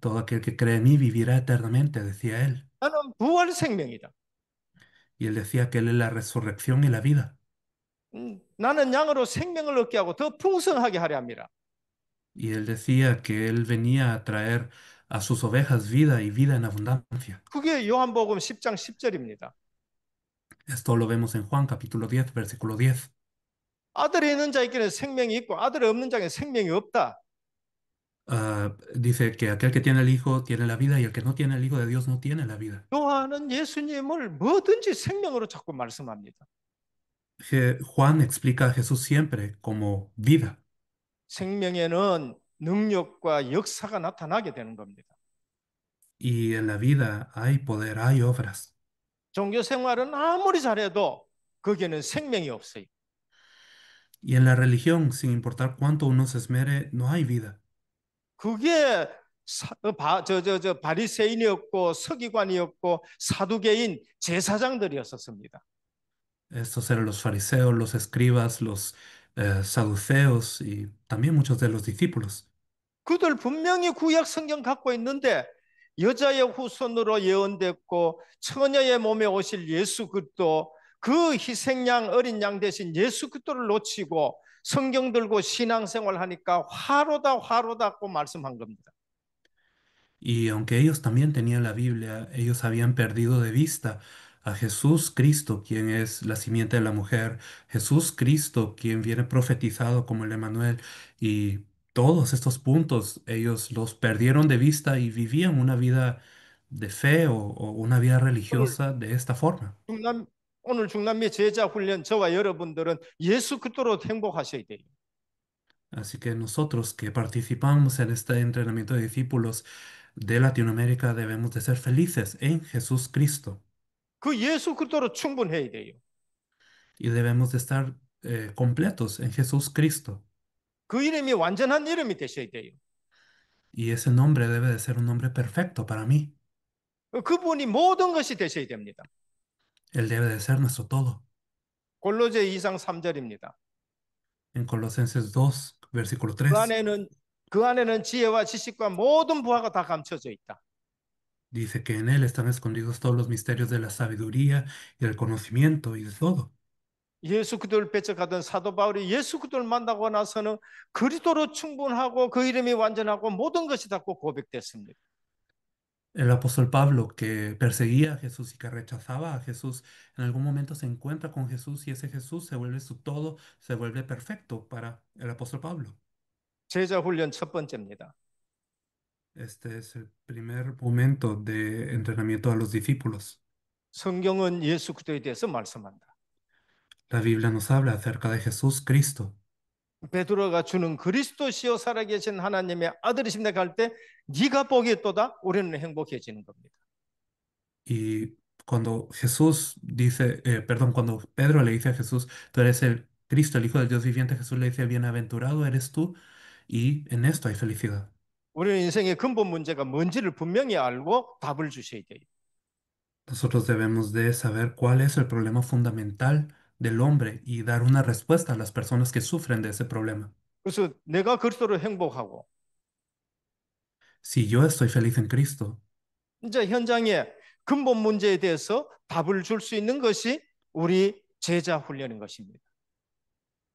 Todo aquel que cree en mí vivirá eternamente, decía Él. 나는 부활 생명이다. Y Él decía que Él es la resurrección y la vida. 나는 양으로 생명을 얻게 하고 더 풍성하게 하려 합니다. Y Él decía que Él venía a traer a sus ovejas vida y vida en abundancia. 그게 요한복음 10장 10절입니다. Esto lo vemos en Juan capítulo 10, versículo 10. 아들이 있는 자에게는 생명이 있고 아들이 없는 자에게는 생명이 없다. Dice que aquel que tiene el Hijo tiene la vida y el que no tiene el Hijo de Dios no tiene la vida. 요한은 예수님을 뭐든지 생명으로 자꾸 말씀합니다. Juan explica a Jesús siempre como vida. 생명에는 능력과 역사가 나타나게 되는 겁니다. Y en la vida hay poder, hay obras. 종교 생활은 아무리 잘해도 거기에는 생명이 없어요. Y en la religión, sin importar cuánto uno se esmere, no hay vida. 그게 바리새인이었고 서기관이었고 사두개인 제사장들이었었습니다. Estos eran los fariseos, los escribas, los saduceos y también muchos de los discípulos. 그들 분명히 구약 성경 갖고 있는데 여자의 후손으로 예언됐고 처녀의 몸에 오실 예수 그리스도 그 희생양 어린 양 대신 예수 그리스도를 놓치고 성경 들고 신앙생활 하니까 화로다 화로다고 말씀한 겁니다. Y aunque ellos también tenían la Biblia, ellos habían perdido de vista a Jesús Cristo, quien es la simiente de la mujer, Jesús Cristo, quien viene profetizado como el Emanuel, y todos estos puntos ellos los perdieron de vista y vivían una vida de fe o una vida 오늘 religiosa de esta forma. 중남 오늘 중남미 제자 훈련 저와 여러분들은 예수 그리스도로 행복하셔야 돼요. Así que nosotros que participamos en este entrenamiento de discípulos de Latinoamérica debemos de ser felices en Jesús Cristo. 그 예수 그리스도로 충분해야 돼요. Y debemos de estar completos en Jesús Cristo. 그 이름이 완전한 이름이 되셔야 돼요. Y ese nombre debe de ser un nombre perfecto para mí. 그분이 모든 것이 되셔야 됩니다. Él debe de ser nuestro todo. 골로새 2장 3절입니다. En Colosenses 2, versículo 그 3, 안에는 그 안에는 지혜와 지식과 모든 부하가 다 감춰져 있다. dice que en Él están escondidos todos los misterios de la sabiduría y del conocimiento y de todo. 예수 그리스도를 배척하던 사도 바울이 예수 그리스도를 만나고 나서는 그리스도로 충분하고 그 이름이 완전하고 모든 것이 닿고 고백됐습니다. El apóstol Pablo, que perseguía a Jesús y que rechazaba a Jesús, en algún momento se encuentra con Jesús y ese Jesús se vuelve su todo, se vuelve perfecto para el apóstol Pablo. 제자 훈련 첫 번째입니다. Este es el primer momento de entrenamiento a los discípulos. 성경은 예수 그리스도에 대해서 말씀한다. La Biblia nos habla acerca de Jesús Cristo. 베드로가 주는 그리스도시요 살아계신 하나님의 아들이십니다 할 때 네가 보겠도다 우리는 행복해지는 겁니다. Y cuando Jesús dice, perdón, cuando Pedro le dice a Jesús, tú eres el Cristo, el Hijo del Dios viviente, Jesús le dice, bienaventurado eres tú, y en esto hay felicidad. 우리는 인생의 근본 문제가 뭔지를 분명히 알고 답을 주셔야 돼요. Nosotros debemos de saber cuál es el problema fundamental del hombre y dar una respuesta a las personas que sufren de ese problema. 그래서 내가 그리스도로 행복하고 Si yo estoy feliz en Cristo, 이제 현장에 근본 문제에 대해서 답을 줄 수 있는 것이 우리 제자 훈련인 것입니다.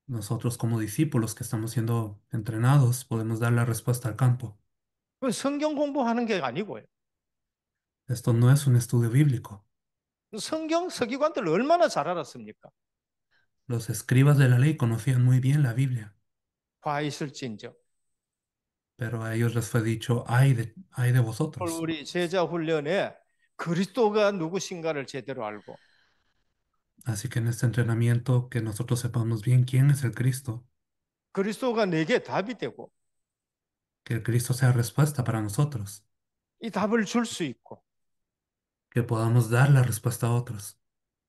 nosotros como discípulos que estamos siendo entrenados podemos dar la respuesta al campo. 그건 성경 공부하는 게 아니고요. Esto no es un estudio bíblico. 성경 서기관들 얼마나 잘 알았습니까? Los escribas de la ley conocían muy bien la Biblia, 화 있을진저. pero a ellos les fue dicho, ay de vosotros. 우리 제자 훈련에 그리스도가 누구신가를 제대로 알고 Así que en este entrenamiento que nosotros sepamos bien quién es el Cristo, 그리스도가 내게 답이 되고 que el Cristo sea respuesta para nosotros, 이 답을 줄 수 있고 que podamos dar la respuesta a otros.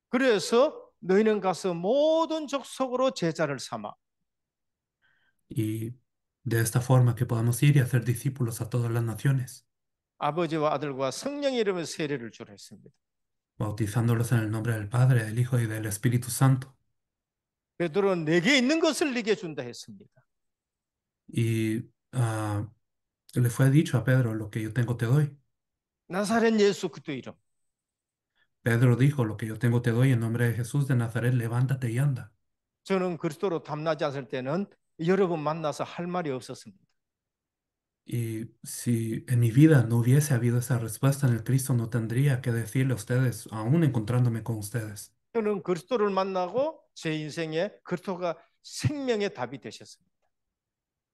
그래서 너희는 가서 모든 족속으로 제자를 삼아 Y de esta forma que podamos ir y hacer discípulos a todas las naciones. 아버지와 아들과 성령의 이름으로 세례를 주라 했습니다. bautizándolos en el nombre del Padre, del Hijo y del Espíritu Santo. 베드로는 내게 있는 것을 네게 준다 했습니다. Y le fue dicho a Pedro, lo que yo tengo te doy. 나사렛 예수 그리스도 이름. Pedro dijo, lo que yo tengo te doy en nombre de Jesús de Nazaret, levántate y anda. 저는 그리스도로 담나지 않을 때는 여러분 만나서 할 말이 없었습니다. Y si en mi vida no hubiese habido esa respuesta en el Cristo, no tendría que decirle a ustedes, aún encontrándome con ustedes. 저는 그리스도를 만나고 제 인생에 그리스도가 생명의 답이 되셨습니다.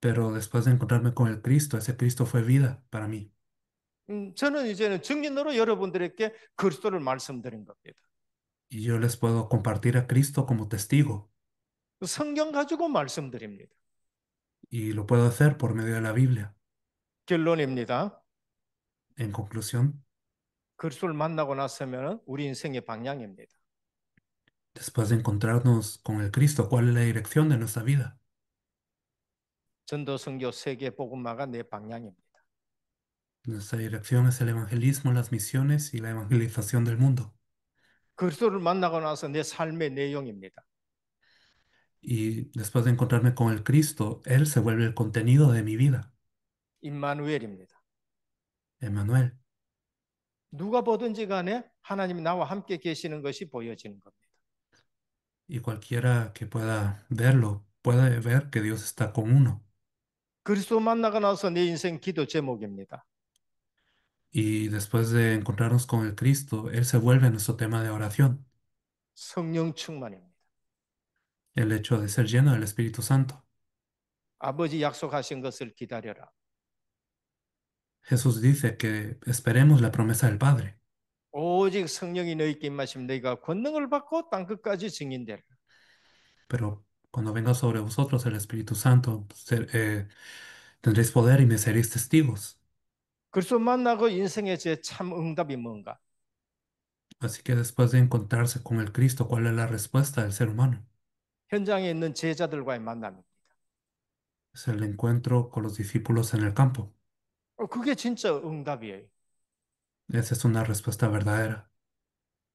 Pero después de encontrarme con el Cristo, ese Cristo fue vida para mí. 저는 이제는 증인으로 여러분들에게 그리스도를 말씀드린 겁니다. Y yo les puedo compartir a Cristo como testigo. 성경 가지고 말씀드립니다. Y lo puedo hacer por medio de la Biblia. 결론입니다. En conclusión, 그리스도를 만나고 나서면 우리 인생의 방향입니다. después de encontrarnos con el Cristo, ¿cuál es la dirección de nuestra vida? 전도 선교 세계 복음화가 내 방향입니다. Nuestra dirección es el evangelismo, las misiones y la evangelización del mundo. 그리스도를 만나고 나서 내 삶의 내용입니다. Y después de encontrarme con el Cristo, Él se vuelve el contenido de mi vida. 임마누엘입니다. Emmanuel. 누가 보든지 간에 하나님이 나와 함께 계시는 것이 보여지는 겁니다. Y cualquiera que pueda verlo, puede ver que Dios está con uno. 그리스도 만나고 나서 내 인생 기도 제목입니다. Y después de encontrarnos con el Cristo, Él se vuelve nuestro tema de oración. 성령 충만입니다. El hecho de ser lleno del Espíritu Santo. 아버지 약속하신 것을 기다려라. Jesús dice que esperemos la promesa del Padre. 오직 성령이 너희께 임하시면 너희가 권능을 받고 땅 끝까지 증인되라. Pero cuando venga sobre vosotros el Espíritu Santo, tendréis poder y me seréis testigos. 그리스도 만나고 인생의 제 참 응답이 뭔가? Así que después de encontrarse con el Cristo, ¿cuál es la respuesta del ser humano? 현장에 있는 제자들과의 만남입니다. Es el encuentro con los discípulos en el campo. 그게 진짜 응답이에요. Esa es una respuesta verdadera.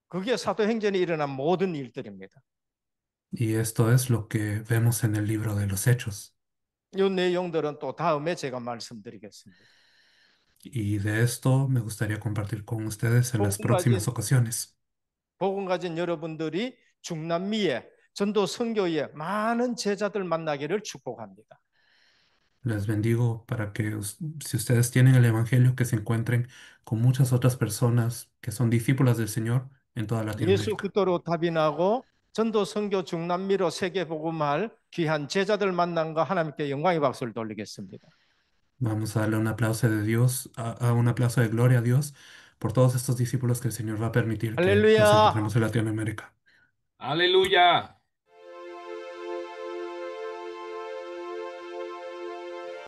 그게 사도행전에 일어난 모든 일들입니다. Y esto es lo que vemos en el libro de los Hechos. 이 내용들은 또 다음에 제가 말씀드리겠습니다. Y de esto me gustaría compartir con ustedes en las 복음 próximas 가진, ocasiones. 복음 가진 여러분들이 중남미에 전도 선교에 많은 제자들 만나기를 축복합니다. Les bendigo para que si ustedes tienen el Evangelio, que se encuentren con muchas otras personas que son discípulas del Señor en toda 예수 Latinoamérica. 그리스도로 답이 나고 전도 선교 중남미로 세계 복음할 귀한 제자들 만남과 하나님께 영광의 박수를 돌리겠습니다. Vamos a darle un aplauso de Dios, a un aplauso de gloria a Dios por todos estos discípulos que el Señor va a permitir que nos 할렐루야. encontremos en Latinoamérica. Aleluya.